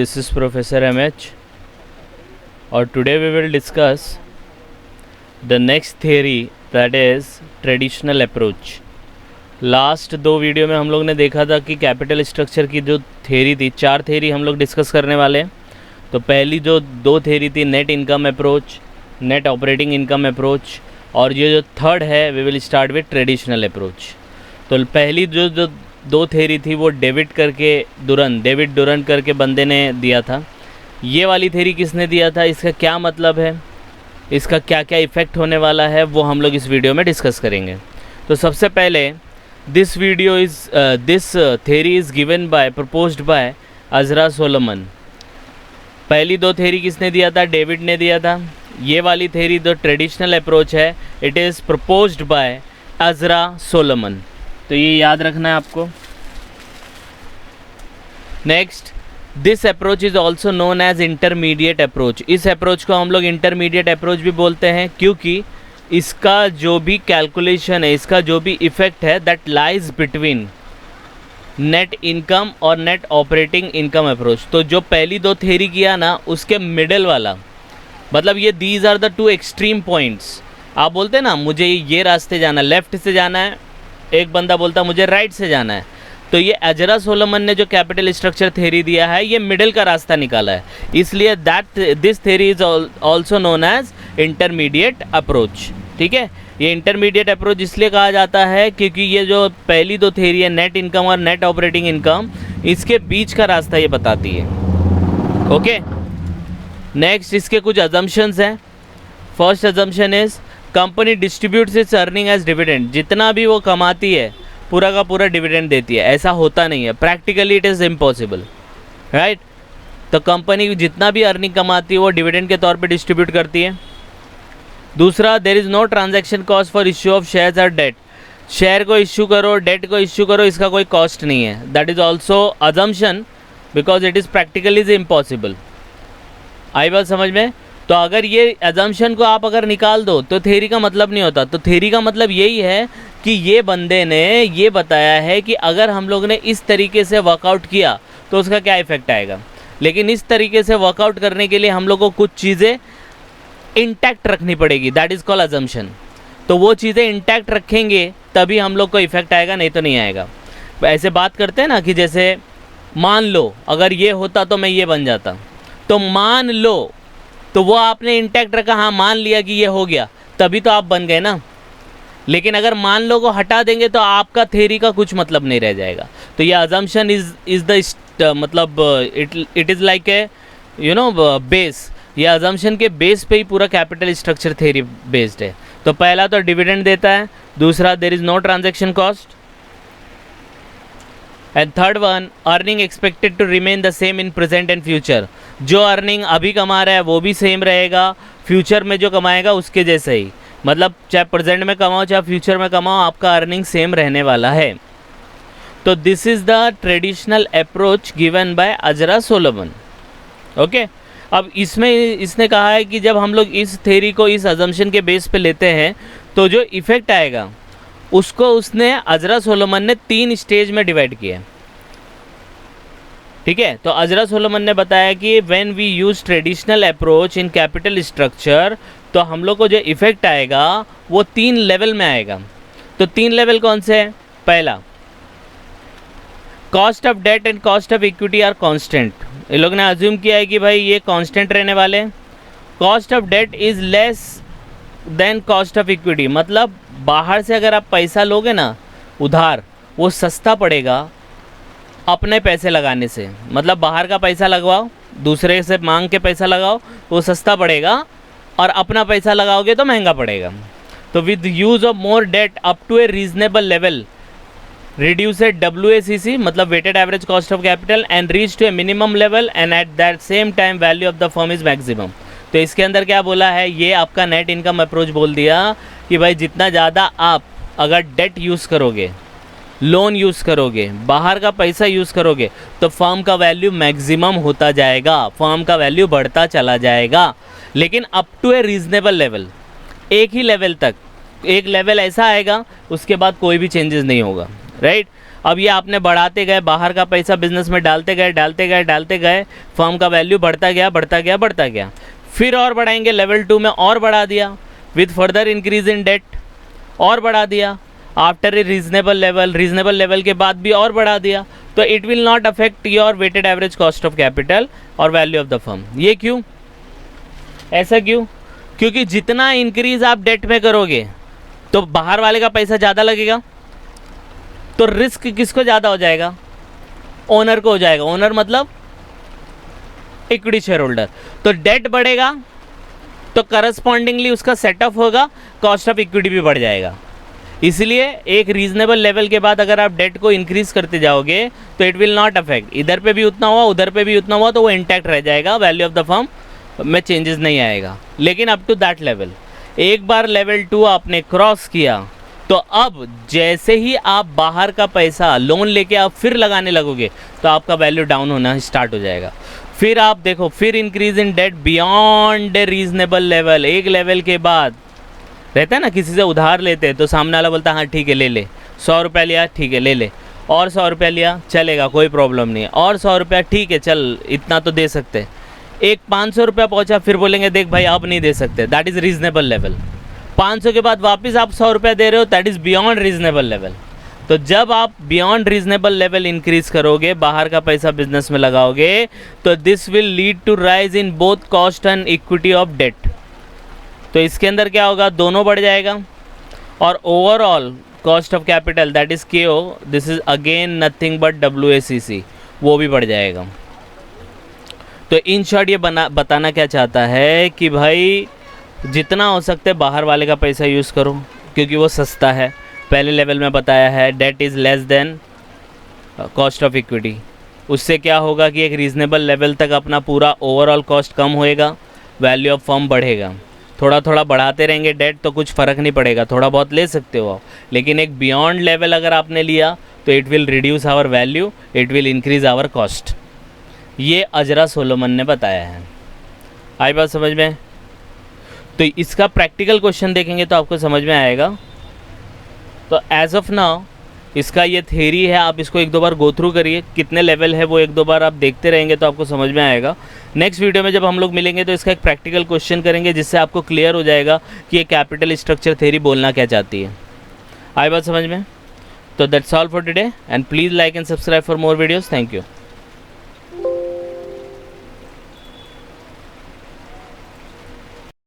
This is Professor MH or today we will discuss the next theory, that is traditional approach. Last दो video में हम लोग ने देखा था कि कैपिटल स्ट्रक्चर की जो थेरी थी, चार थेरी हम लोग डिस्कस करने वाले हैं। तो पहली जो दो थेरी थी, net income approach, net operating income approach, और ये जो थर्ड है we will start with traditional approach. तो पहली जो दो थेरी थी वो डेविड डुरन करके बंदे ने दिया था। ये वाली थेरी किसने दिया था, इसका क्या मतलब है, इसका क्या क्या इफ़ेक्ट होने वाला है, वो हम लोग इस वीडियो में डिस्कस करेंगे। तो सबसे पहले this theory is given by proposed by Ezra Solomon. पहली दो थेरी किसने दिया था, डेविड ने दिया था। ये वाली थेरी जो ट्रेडिशनल अप्रोच है, it is proposed by Ezra Solomon. तो ये याद रखना है आपको। Next, this approach is also known as intermediate approach. इस अप्रोच को हम लोग इंटरमीडिएट अप्रोच भी बोलते हैं, क्योंकि इसका जो भी कैलकुलेशन है, इसका जो भी इफ़ेक्ट है, that lies between net income और नेट ऑपरेटिंग इनकम अप्रोच। तो जो पहली दो थेरी किया ना, उसके मिडल वाला, मतलब ये these are the two extreme points. आप बोलते हैं ना मुझे ये रास्ते जाना, लेफ़्ट से जाना है, एक बंदा बोलता मुझे राइट से जाना है। तो ये अज़रा सोलोमन ने जो कैपिटल स्ट्रक्चर थेरी दिया है, ये मिडिल का रास्ता निकाला है, इसलिए this theory is also known as intermediate approach. ठीक है, ये इंटरमीडिएट अप्रोच इसलिए कहा जाता है क्योंकि ये जो पहली दो थेरी है, नेट इनकम और नेट ऑपरेटिंग इनकम, इसके बीच का रास्ता ये बताती है। ओके, नेक्स्ट इसके कुछ अजम्पशंस हैं। First assumption is company distributes its earning as dividend. जितना भी वो कमाती है पूरा का पूरा डिविडेंड देती है। ऐसा होता नहीं है, practically it is impossible, right. तो कंपनी जितना भी अर्निंग कमाती है वो डिविडेंड के तौर पे डिस्ट्रीब्यूट करती है। दूसरा, there is no transaction cost for issue of shares और डेट। शेयर को इश्यू करो, डेट को इश्यू करो, इसका कोई कॉस्ट नहीं है। That is also assumption because it is practically is impossible. आई बात समझ में? तो अगर ये एजम्पशन को आप अगर निकाल दो तो थेरी का मतलब नहीं होता। तो थेरी का मतलब यही है कि ये बंदे ने ये बताया है कि अगर हम लोग ने इस तरीके से वर्कआउट किया तो उसका क्या इफ़ेक्ट आएगा। लेकिन इस तरीके से वर्कआउट करने के लिए हम लोग को कुछ चीज़ें इंटैक्ट रखनी पड़ेगी, दैट इज़ कॉल्ड अजम्पशन। तो वो चीज़ें इंटैक्ट रखेंगे तभी हम लोग को इफ़ेक्ट आएगा, नहीं तो नहीं आएगा। ऐसे बात करते हैं ना कि जैसे मान लो अगर ये होता तो मैं ये बन जाता, तो मान लो, तो वो आपने इंटैक्ट रखा, हाँ मान लिया कि ये हो गया, तभी तो आप बन गए ना। लेकिन अगर मान लो को हटा देंगे तो आपका थेरी का कुछ मतलब नहीं रह जाएगा। तो ये अजम्पशन इज़ द मतलब it is like a base. ये अजम्पशन के बेस पे ही पूरा कैपिटल स्ट्रक्चर थेरी बेस्ड है। तो पहला तो डिविडेंड देता है, दूसरा there is no transaction cost, and third one, earning expected to remain the same in present and future. जो अर्निंग अभी कमा रहा है वो भी सेम रहेगा, फ्यूचर में जो कमाएगा उसके जैसे ही। मतलब चाहे प्रेजेंट में कमाओ चाहे फ्यूचर में कमाओ, आपका अर्निंग सेम रहने वाला है। तो this is the traditional approach given by Ezra Solomon. Okay, अब इसमें इसने कहा है कि जब हम लोग इस थेरी को इस अजम्पशन के बेस पे लेते हैं तो जो इफ़ेक्ट आएगा उसको उसने अज़रा सोलोमन ने 3 स्टेज में डिवाइड किया है। ठीक है, तो अज़रा सोलोमन ने बताया कि when we use traditional approach in capital structure, तो हम लोग को जो इफ़ेक्ट आएगा वो 3 लेवल में आएगा। तो 3 लेवल कौन से हैं? पहला, cost of debt and cost of equity are constant. ये लोग ने अज्यूम किया है कि भाई ये कांस्टेंट रहने वाले हैं। Cost of that is less than cost of equity, मतलब बाहर से अगर आप पैसा लोगे ना उधार, वो सस्ता पड़ेगा अपने पैसे लगाने से। मतलब बाहर का पैसा लगवाओ, दूसरे से मांग के पैसा लगाओ, वो सस्ता पड़ेगा, और अपना पैसा लगाओगे तो महंगा पड़ेगा। तो with use of more debt up to a reasonable level reduce WACC, मतलब weighted average cost of capital, and reach to a minimum level, and at that same time value of the firm is maximum. तो इसके अंदर क्या बोला है, ये आपका net income approach बोल दिया कि भाई जितना ज़्यादा आप अगर डेट यूज़ करोगे, लोन यूज़ करोगे, बाहर का पैसा यूज़ करोगे, तो फर्म का वैल्यू मैक्सिमम होता जाएगा, फर्म का वैल्यू बढ़ता चला जाएगा। लेकिन up to a reasonable level, एक ही लेवल तक, एक लेवल ऐसा आएगा उसके बाद कोई भी चेंजेस नहीं होगा, राइट। अब ये आपने बढ़ाते गए, बाहर का पैसा बिजनेस में डालते गए, फर्म का वैल्यू बढ़ता गया। फिर और बढ़ाएंगे, लेवल 2 में और बढ़ा दिया, with further increase in debt और बढ़ा दिया, आफ्टर ए रीजनेबल लेवल के बाद भी और बढ़ा दिया, तो it will not affect your weighted average cost of capital और वैल्यू ऑफ द फर्म। ये क्यों, ऐसा क्यों? क्योंकि जितना इंक्रीज आप डेट में करोगे तो बाहर वाले का पैसा ज़्यादा लगेगा, तो रिस्क किसको ज़्यादा हो जाएगा? ओनर को हो जाएगा। ओनर मतलब इक्विटी शेयर होल्डर। तो डेट बढ़ेगा तो करस्पॉन्डिंगली उसका सेटअप होगा, कॉस्ट ऑफ इक्विटी भी बढ़ जाएगा। इसलिए एक रीजनेबल लेवल के बाद अगर आप डेट को इंक्रीज करते जाओगे तो इट विल नॉट अफेक्ट, इधर पे भी उतना हुआ उधर पे भी उतना हुआ तो वो इंटैक्ट रह जाएगा, वैल्यू ऑफ द फर्म में चेंजेस नहीं आएगा। लेकिन अप टू दैट लेवल, एक बार लेवल 2 आपने क्रॉस किया तो अब जैसे ही आप बाहर का पैसा लोन लेके आप फिर लगाने लगोगे तो आपका वैल्यू डाउन होना स्टार्ट हो जाएगा। फिर आप देखो, फिर increase in debt beyond a reasonable level. एक लेवल के बाद रहता है ना, किसी से उधार लेते हैं तो सामने वाला बोलता है हाँ ठीक है ले ले, 100 रुपया लिया ठीक है ले ले, और 100 रुपया लिया चलेगा कोई प्रॉब्लम नहीं है, और 100 रुपया ठीक है चल इतना तो दे सकते हैं। एक 500 रुपया पहुँचा फिर बोलेंगे देख भाई अब नहीं दे सकते, दैट इज़ रीजनेबल लेवल। 500 के बाद वापस आप 100 रुपया दे रहे हो, that is beyond reasonable level. तो जब आप बियॉन्ड रीजनेबल लेवल इंक्रीज करोगे, बाहर का पैसा बिजनेस में लगाओगे, तो this will lead to rise in both cost and equity of debt. तो इसके अंदर क्या होगा, दोनों बढ़ जाएगा, और overall cost of capital that is KO, this is again nothing but WACC, वो भी बढ़ जाएगा। तो इन शॉर्ट ये बताना क्या चाहता है कि भाई जितना हो सकता है बाहर वाले का पैसा यूज़ करो, क्योंकि वो सस्ता है। पहले लेवल में बताया है that is less than cost of equity. उससे क्या होगा कि एक रीज़नेबल लेवल तक अपना पूरा ओवरऑल कॉस्ट कम होएगा, वैल्यू ऑफ फर्म बढ़ेगा। थोड़ा थोड़ा बढ़ाते रहेंगे डेट तो कुछ फ़र्क नहीं पड़ेगा, थोड़ा बहुत ले सकते हो आप, लेकिन एक बियॉन्ड लेवल अगर आपने लिया तो it will reduce our value, it will increase our cost. ये अजरा सोलोमन ने बताया है। आई बात समझ में? तो इसका प्रैक्टिकल क्वेश्चन देखेंगे तो आपको समझ में आएगा। तो एज ऑफ नाउ इसका ये थ्योरी है, आप इसको एक दो बार गो थ्रू करिए, कितने लेवल है वो एक दो बार आप देखते रहेंगे तो आपको समझ में आएगा। नेक्स्ट वीडियो में जब हम लोग मिलेंगे तो इसका एक प्रैक्टिकल क्वेश्चन करेंगे, जिससे आपको क्लियर हो जाएगा कि ये कैपिटल स्ट्रक्चर थ्योरी बोलना क्या चाहती है। आई बात समझ में? तो that's all for today and please like and subscribe for more videos. Thank you.